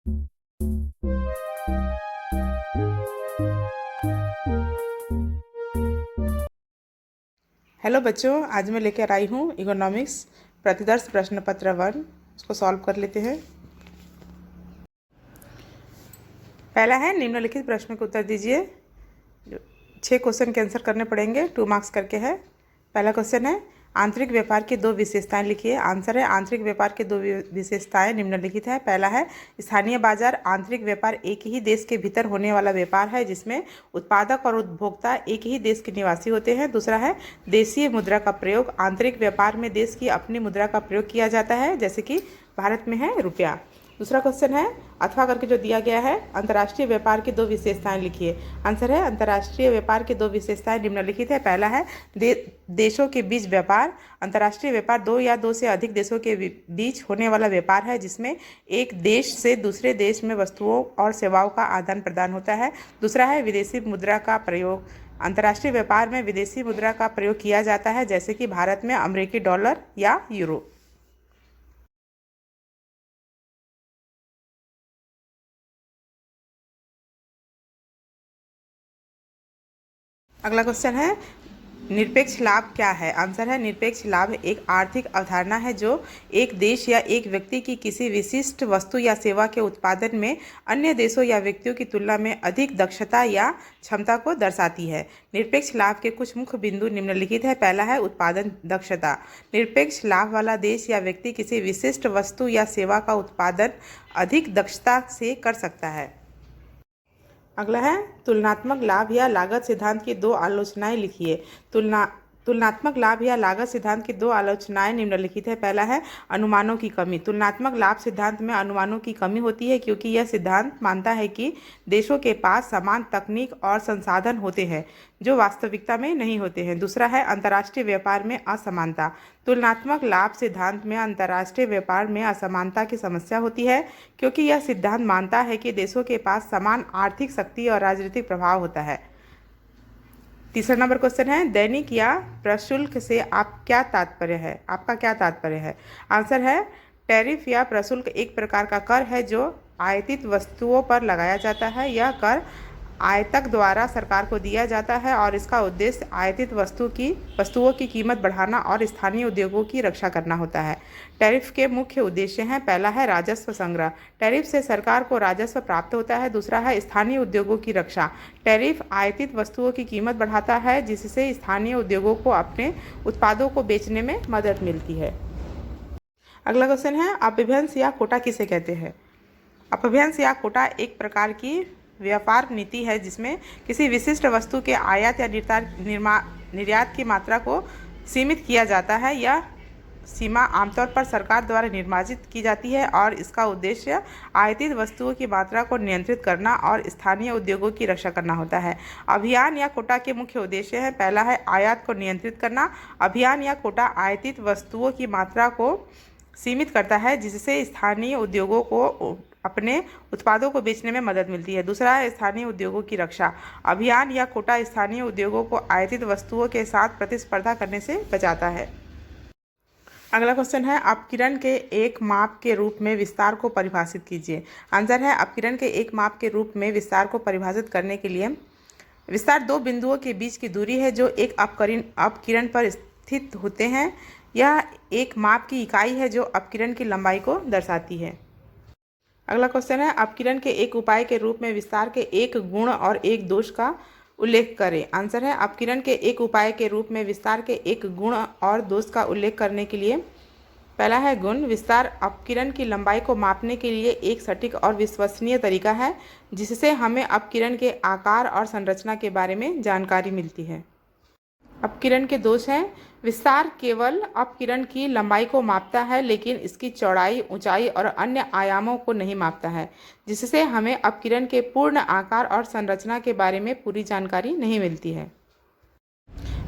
Hello बच्चों, आज मैं लेकर आई हूँ इकोनॉमिक्स प्रतिदर्श प्रश्न पत्र 1। उसको सॉल्व कर लेते हैं। पहला है निम्नलिखित प्रश्न को उत्तर दीजिए। 6 क्वेश्चन के आंसर करने पड़ेंगे, 2 मार्क्स करके है। पहला क्वेश्चन है आंतरिक व्यापार की 2 विशेषताएं लिखिए। आंसर है आंतरिक व्यापार की 2 विशेषताएं निम्नलिखित है। पहला है स्थानीय बाजार। आंतरिक व्यापार एक ही देश के भीतर होने वाला व्यापार है जिसमें उत्पादक और उपभोक्ता एक ही देश के निवासी होते हैं। दूसरा है देशीय मुद्रा का प्रयोग। आंतरिक व्यापार में देश की अपनी मुद्रा का प्रयोग किया जाता है, जैसे कि भारत में है रुपया। दूसरा क्वेश्चन है अथवा करके जो दिया गया है, अंतर्राष्ट्रीय व्यापार की 2 विशेषताएं लिखिए। आंसर है अंतर्राष्ट्रीय व्यापार की 2 विशेषताएं निम्नलिखित है। पहला है देशों के बीच व्यापार। अंतर्राष्ट्रीय व्यापार 2 या 2 से अधिक देशों के बीच होने वाला व्यापार है जिसमें एक देश से दूसरे देश में वस्तुओं और सेवाओं का आदान प्रदान होता है। दूसरा है विदेशी मुद्रा का प्रयोग। अंतर्राष्ट्रीय व्यापार में विदेशी मुद्रा का प्रयोग किया जाता है, जैसे कि भारत में अमेरिकी डॉलर या यूरो। अगला क्वेश्चन है निरपेक्ष लाभ क्या है। आंसर है निरपेक्ष लाभ एक आर्थिक अवधारणा है जो एक देश या एक व्यक्ति की किसी विशिष्ट वस्तु या सेवा के उत्पादन में अन्य देशों या व्यक्तियों की तुलना में अधिक दक्षता या क्षमता को दर्शाती है। निरपेक्ष लाभ के कुछ मुख्य बिंदु निम्नलिखित है। पहला है उत्पादन दक्षता। निरपेक्ष लाभ वाला देश या व्यक्ति किसी विशिष्ट वस्तु या सेवा का उत्पादन अधिक दक्षता से कर सकता है। अगला है तुलनात्मक लाभ या लागत सिद्धांत की 2 आलोचनाएं लिखिए। तुलनात्मक लाभ या लागत सिद्धांत की 2 आलोचनाएं निम्नलिखित है। पहला है अनुमानों की कमी। तुलनात्मक लाभ सिद्धांत में अनुमानों की कमी होती है क्योंकि यह सिद्धांत मानता है कि देशों के पास समान तकनीक और संसाधन होते हैं जो वास्तविकता में नहीं होते हैं। दूसरा है अंतर्राष्ट्रीय व्यापार में असमानता। तुलनात्मक लाभ सिद्धांत में अंतर्राष्ट्रीय व्यापार में असमानता की समस्या होती है क्योंकि यह सिद्धांत मानता है कि देशों के पास समान आर्थिक शक्ति और राजनीतिक प्रभाव होता है। तीसरा नंबर क्वेश्चन है दैनिक या प्रशुल्क से आपका क्या तात्पर्य है। आंसर है टैरिफ या प्रशुल्क एक प्रकार का कर है जो आयातित वस्तुओं पर लगाया जाता है। यह कर आयातक द्वारा सरकार को दिया जाता है और इसका उद्देश्य आयातित वस्तुओं की कीमत बढ़ाना और स्थानीय उद्योगों की रक्षा करना होता है। टैरिफ के मुख्य उद्देश्य हैं। पहला है राजस्व संग्रह। टैरिफ से सरकार को राजस्व प्राप्त होता है। दूसरा है स्थानीय उद्योगों की रक्षा। टैरिफ आयातित वस्तुओं की कीमत बढ़ाता है जिससे स्थानीय उद्योगों को अपने उत्पादों को बेचने में मदद मिलती है। अगला क्वेश्चन है अपभ्रंश या कोटा किसे कहते हैं। अपभ्रंश या कोटा एक प्रकार की व्यापार नीति है जिसमें किसी विशिष्ट वस्तु के आयात या निर्यात की मात्रा को सीमित किया जाता है। यह सीमा आमतौर पर सरकार द्वारा निर्धारित की जाती है और इसका उद्देश्य आयातित वस्तुओं की मात्रा को नियंत्रित करना और स्थानीय उद्योगों की रक्षा करना होता है। अभियान या कोटा के मुख्य उद्देश्य हैं। पहला है आयात को नियंत्रित करना। अभियान या कोटा आयातित वस्तुओं की मात्रा को सीमित करता है जिससे स्थानीय उद्योगों को अपने उत्पादों को बेचने में मदद मिलती है। दूसरा है स्थानीय उद्योगों की रक्षा। अभियान या कोटा स्थानीय उद्योगों को आयातित वस्तुओं के साथ प्रतिस्पर्धा करने से बचाता है। अगला क्वेश्चन है अपकिरण के एक माप के रूप में विस्तार को परिभाषित कीजिए। आंसर है अपकिरण के एक माप के रूप में विस्तार को परिभाषित करने के लिए विस्तार 2 बिंदुओं के बीच की दूरी है जो एक अपकिरण पर स्थित होते हैं। यह एक माप की इकाई है जो अपकिरण की लंबाई को दर्शाती है। अगला क्वेश्चन है अपकिरण के एक उपाय के रूप में विस्तार के एक गुण और एक दोष का उल्लेख करें। आंसर है अपकिरण के एक उपाय के रूप में विस्तार के एक गुण और दोष का उल्लेख करने के लिए पहला है गुण। विस्तार अपकिरण की लंबाई को मापने के लिए एक सटीक और विश्वसनीय तरीका है जिससे हमें अपकिरण के आकार और संरचना के बारे में जानकारी मिलती है। अपकिरण के दोष हैं विस्तार केवल अपकिरण की लंबाई को मापता है लेकिन इसकी चौड़ाई, ऊंचाई और अन्य आयामों को नहीं मापता है जिससे हमें अपकिरण के पूर्ण आकार और संरचना के बारे में पूरी जानकारी नहीं मिलती है।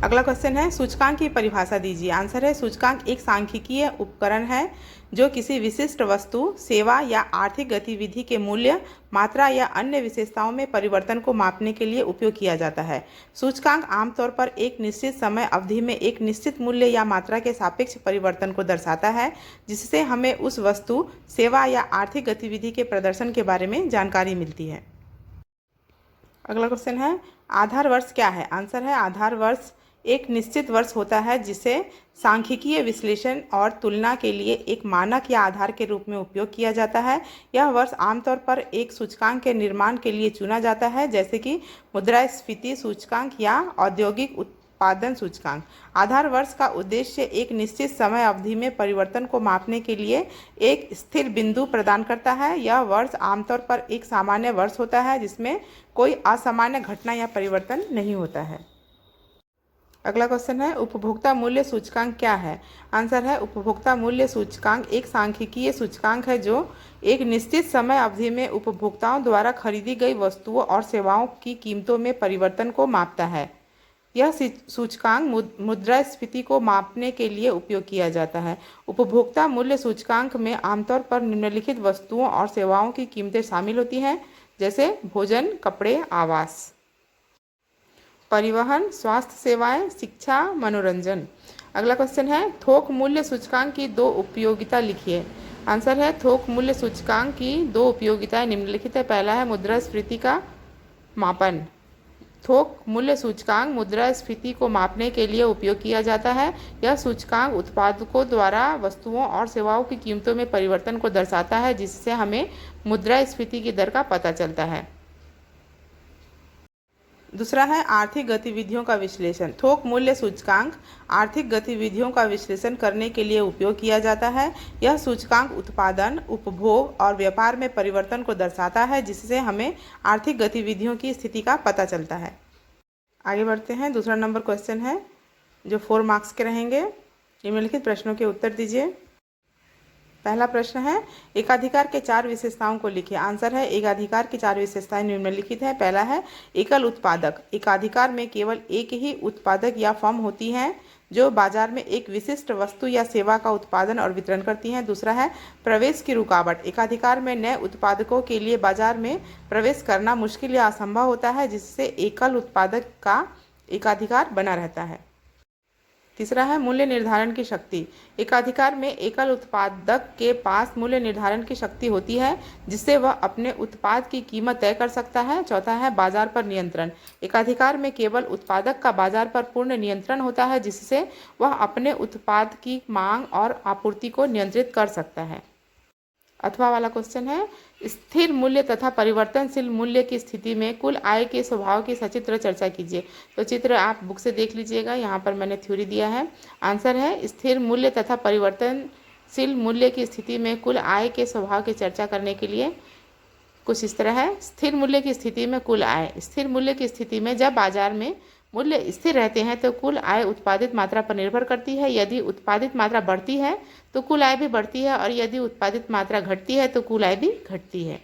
अगला क्वेश्चन है सूचकांक की परिभाषा दीजिए। आंसर है सूचकांक एक सांख्यिकीय उपकरण है जो किसी विशिष्ट वस्तु, सेवा या आर्थिक गतिविधि के मूल्य, मात्रा या अन्य विशेषताओं में परिवर्तन को मापने के लिए उपयोग किया जाता है। सूचकांक आमतौर पर एक निश्चित समय अवधि में एक निश्चित मूल्य या मात्रा के सापेक्ष परिवर्तन को दर्शाता है, जिससे हमें उस वस्तु, सेवा या आर्थिक गतिविधि के प्रदर्शन के बारे में जानकारी मिलती है। अगला क्वेश्चन है आधार वर्ष क्या है। आंसर है आधार वर्ष एक निश्चित वर्ष होता है जिसे सांख्यिकीय विश्लेषण और तुलना के लिए एक मानक या आधार के रूप में उपयोग किया जाता है। यह वर्ष आमतौर पर एक सूचकांक के निर्माण के लिए चुना जाता है, जैसे कि मुद्रास्फीति सूचकांक या औद्योगिक उत्पादन सूचकांक। आधार वर्ष का उद्देश्य एक निश्चित समय अवधि में परिवर्तन को मापने के लिए एक स्थिर बिंदु प्रदान करता है। यह वर्ष आमतौर पर एक सामान्य वर्ष होता है जिसमें कोई असामान्य घटना या परिवर्तन नहीं होता है। अगला क्वेश्चन है उपभोक्ता मूल्य सूचकांक क्या है। आंसर है उपभोक्ता मूल्य सूचकांक एक सांख्यिकीय सूचकांक है जो एक निश्चित समय अवधि में उपभोक्ताओं द्वारा खरीदी गई वस्तुओं और सेवाओं की कीमतों में परिवर्तन को मापता है। यह सूचकांक मुद्रास्फीति को मापने के लिए उपयोग किया जाता है। उपभोक्ता मूल्य सूचकांक में आमतौर पर निम्नलिखित वस्तुओं और सेवाओं की कीमतें शामिल होती हैं, जैसे भोजन, कपड़े, आवास, परिवहन, स्वास्थ्य सेवाएं, शिक्षा, मनोरंजन। अगला क्वेश्चन है थोक मूल्य सूचकांक की दो उपयोगिता लिखिए। आंसर है थोक मूल्य सूचकांक की दो उपयोगिताएं निम्नलिखित है। पहला है मुद्रास्फीति का मापन। थोक मूल्य सूचकांक मुद्रास्फीति को मापने के लिए उपयोग किया जाता है। यह सूचकांक उत्पादकों द्वारा वस्तुओं और सेवाओं की कीमतों में परिवर्तन को दर्शाता है, जिससे हमें मुद्रास्फीति की दर का पता चलता है। दूसरा है आर्थिक गतिविधियों का विश्लेषण। थोक मूल्य सूचकांक आर्थिक गतिविधियों का विश्लेषण करने के लिए उपयोग किया जाता है। यह सूचकांक उत्पादन, उपभोग और व्यापार में परिवर्तन को दर्शाता है, जिससे हमें आर्थिक गतिविधियों की स्थिति का पता चलता है। आगे बढ़ते हैं। दूसरा नंबर क्वेश्चन है जो 4 मार्क्स के रहेंगे। निम्नलिखित प्रश्नों के उत्तर दीजिए। पहला प्रश्न है एकाधिकार के 4 विशेषताओं को लिखिए। आंसर है एकाधिकार की 4 विशेषताएं निम्नलिखित है। पहला है एकल उत्पादक। एकाधिकार में केवल एक ही उत्पादक या फर्म होती है जो बाजार में एक विशिष्ट वस्तु या सेवा का उत्पादन और वितरण करती हैं। दूसरा है प्रवेश की रुकावट। एकाधिकार में नए उत्पादकों के लिए बाजार में प्रवेश करना मुश्किल या असंभव होता है, जिससे एकल उत्पादक का एकाधिकार बना रहता है। तीसरा है मूल्य निर्धारण की शक्ति। एकाधिकार में एकल उत्पादक के पास मूल्य निर्धारण की शक्ति होती है, जिससे वह अपने उत्पाद की कीमत तय कर सकता है। चौथा है बाजार पर नियंत्रण। एकाधिकार में केवल उत्पादक का बाजार पर पूर्ण नियंत्रण होता है, जिससे वह अपने उत्पाद की मांग और आपूर्ति को नियंत्रित कर सकता है। अथवा वाला क्वेश्चन है स्थिर मूल्य तथा परिवर्तनशील मूल्य की स्थिति में कुल आय के स्वभाव की सचित्र चर्चा कीजिए। तो चित्र आप बुक से देख लीजिएगा, यहाँ पर मैंने थ्योरी दिया है। आंसर है स्थिर मूल्य तथा परिवर्तनशील मूल्य की स्थिति में कुल आय के स्वभाव की चर्चा करने के लिए कुछ इस तरह है। स्थिर मूल्य की स्थिति में कुल आय। स्थिर मूल्य की स्थिति में जब बाजार में मूल्य स्थिर रहते हैं तो कुल आय उत्पादित मात्रा पर निर्भर करती है। यदि उत्पादित मात्रा बढ़ती है तो कुल आय भी बढ़ती है, और यदि उत्पादित मात्रा घटती है तो कुल आय भी घटती है।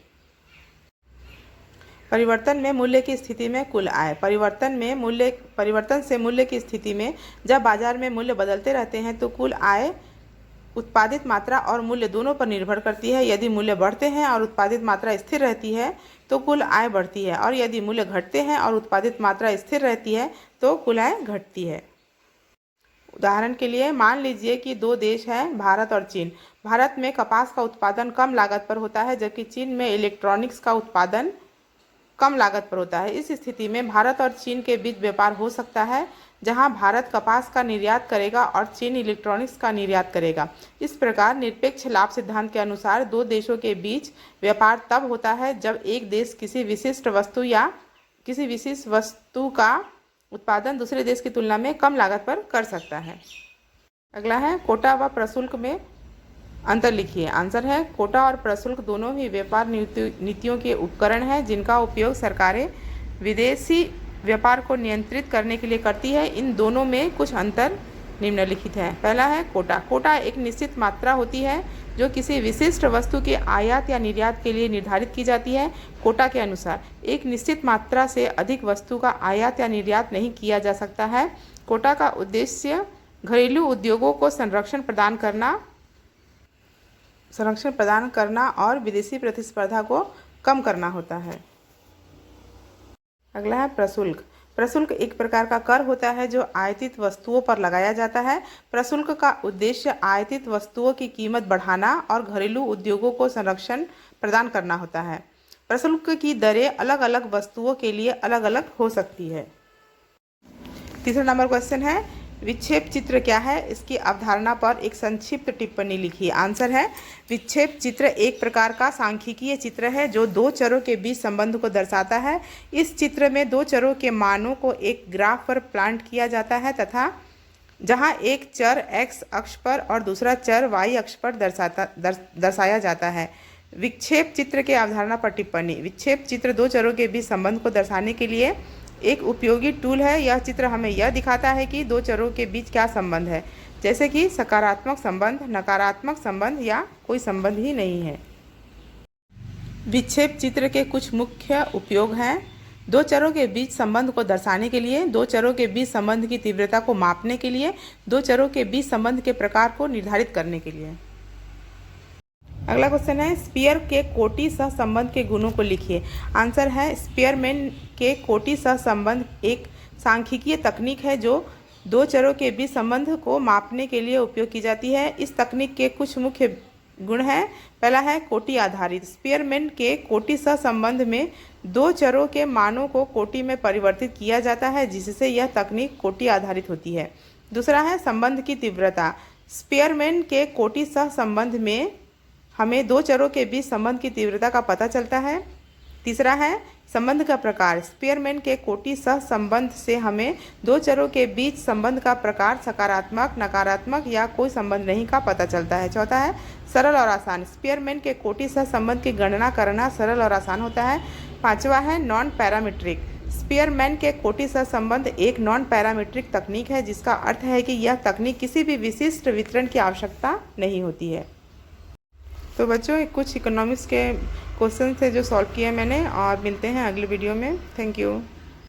परिवर्तन में मूल्य की स्थिति में कुल आय। परिवर्तन से मूल्य की स्थिति में जब बाजार में मूल्य बदलते रहते हैं तो कुल आय उत्पादित मात्रा और मूल्य दोनों पर निर्भर करती है। यदि मूल्य बढ़ते हैं और उत्पादित मात्रा स्थिर रहती है तो कुल आय बढ़ती है, और यदि मूल्य घटते हैं और उत्पादित मात्रा स्थिर रहती है तो कुल आय घटती है। उदाहरण के लिए मान लीजिए कि 2 देश हैं, भारत और चीन। भारत में कपास का उत्पादन कम लागत पर होता है, जबकि चीन में इलेक्ट्रॉनिक्स का उत्पादन कम लागत पर होता है। इस स्थिति में भारत और चीन के बीच व्यापार हो सकता है, जहां भारत कपास का निर्यात करेगा और चीन इलेक्ट्रॉनिक्स का निर्यात करेगा। इस प्रकार निरपेक्ष लाभ सिद्धांत के अनुसार 2 देशों के बीच व्यापार तब होता है जब एक देश किसी विशिष्ट वस्तु का उत्पादन दूसरे देश की तुलना में कम लागत पर कर सकता है। अगला है कोटा व प्रशुल्क में अंतर लिखिए। आंसर है कोटा और प्रशुल्क दोनों ही व्यापार नीतियों के उपकरण हैं, जिनका उपयोग सरकारें विदेशी व्यापार को नियंत्रित करने के लिए करती है। इन दोनों में कुछ अंतर निम्नलिखित है। पहला है कोटा। कोटा एक निश्चित मात्रा होती है जो किसी विशिष्ट वस्तु के आयात या निर्यात के लिए निर्धारित की जाती है कोटा के अनुसार। एक निश्चित मात्रा से अधिक वस्तु का आयात या निर्यात नहीं किया जा सकता है। कोटा का उद्देश्य घरेलू उद्योगों को संरक्षण प्रदान करना और विदेशी प्रतिस्पर्धा को कम करना होता है। अगला है प्रशुल्क। प्रशुल्क एक प्रकार का कर होता है जो आयातित वस्तुओं पर लगाया जाता है। प्रशुल्क का उद्देश्य आयातित वस्तुओं की कीमत बढ़ाना और घरेलू उद्योगों को संरक्षण प्रदान करना होता है। प्रशुल्क की दरें अलग अलग वस्तुओं के लिए अलग अलग हो सकती है। तीसरा नंबर क्वेश्चन है, विक्षेप चित्र क्या है? इसकी अवधारणा पर एक संक्षिप्त टिप्पणी लिखिए। आंसर है, विक्षेप चित्र एक प्रकार का सांख्यिकीय चित्र है जो दो चरों के बीच संबंध को दर्शाता है। इस चित्र में दो चरों के मानों को एक ग्राफ पर प्लॉट किया जाता है तथा जहां एक चर x अक्ष पर और दूसरा चर y अक्ष पर दर्शाया जाता है। विक्षेप चित्र के अवधारणा पर टिप्पणी। विक्षेप चित्र दो चरों के बीच संबंध को दर्शाने के लिए एक उपयोगी टूल है। यह चित्र हमें यह दिखाता है कि दो चरों के बीच क्या संबंध है, जैसे कि सकारात्मक संबंध, नकारात्मक संबंध या कोई संबंध ही नहीं है। विक्षेप चित्र के कुछ मुख्य उपयोग हैं। दो चरों के बीच संबंध को दर्शाने के लिए, दो चरों के बीच संबंध की तीव्रता को मापने के लिए, दो चरों के बीच संबंध के प्रकार को निर्धारित करने के लिए। अगला क्वेश्चन है, स्पीयर के कोटि सहसंबंध के गुणों को लिखिए। आंसर है, स्पीयरमैन के कोटि सहसंबंध एक सांख्यिकीय तकनीक है जो दो चरों के बीच संबंध को मापने के लिए उपयोग की जाती है। इस तकनीक के कुछ मुख्य गुण हैं। पहला है कोटि आधारित। स्पीयरमैन के कोटि सहसंबंध में दो चरों के मानों को कोटि में परिवर्तित किया जाता है, जिससे यह तकनीक कोटि आधारित होती है। दूसरा है संबंध की तीव्रता। स्पीयरमैन के कोटि सहसंबंध में हमें दो चरों के बीच संबंध की तीव्रता का पता चलता है। तीसरा है संबंध का प्रकार। स्पीयरमैन के कोटि सहसंबंध से हमें दो चरों के बीच संबंध का प्रकार सकारात्मक, नकारात्मक या कोई संबंध नहीं का पता चलता है। चौथा है सरल और आसान। स्पीयरमैन के कोटि सहसंबंध की गणना करना सरल और आसान होता है। पांचवा है नॉन पैरामीट्रिक। स्पीयरमैन के कोटि सहसंबंध एक नॉन पैरामीट्रिक तकनीक है, जिसका अर्थ है कि यह तकनीक किसी भी विशिष्ट वितरण की आवश्यकता नहीं होती है। तो बच्चों, कुछ इकोनॉमिक्स के क्वेश्चन थे जो सॉल्व किए मैंने, और मिलते हैं अगले वीडियो में। Thank you.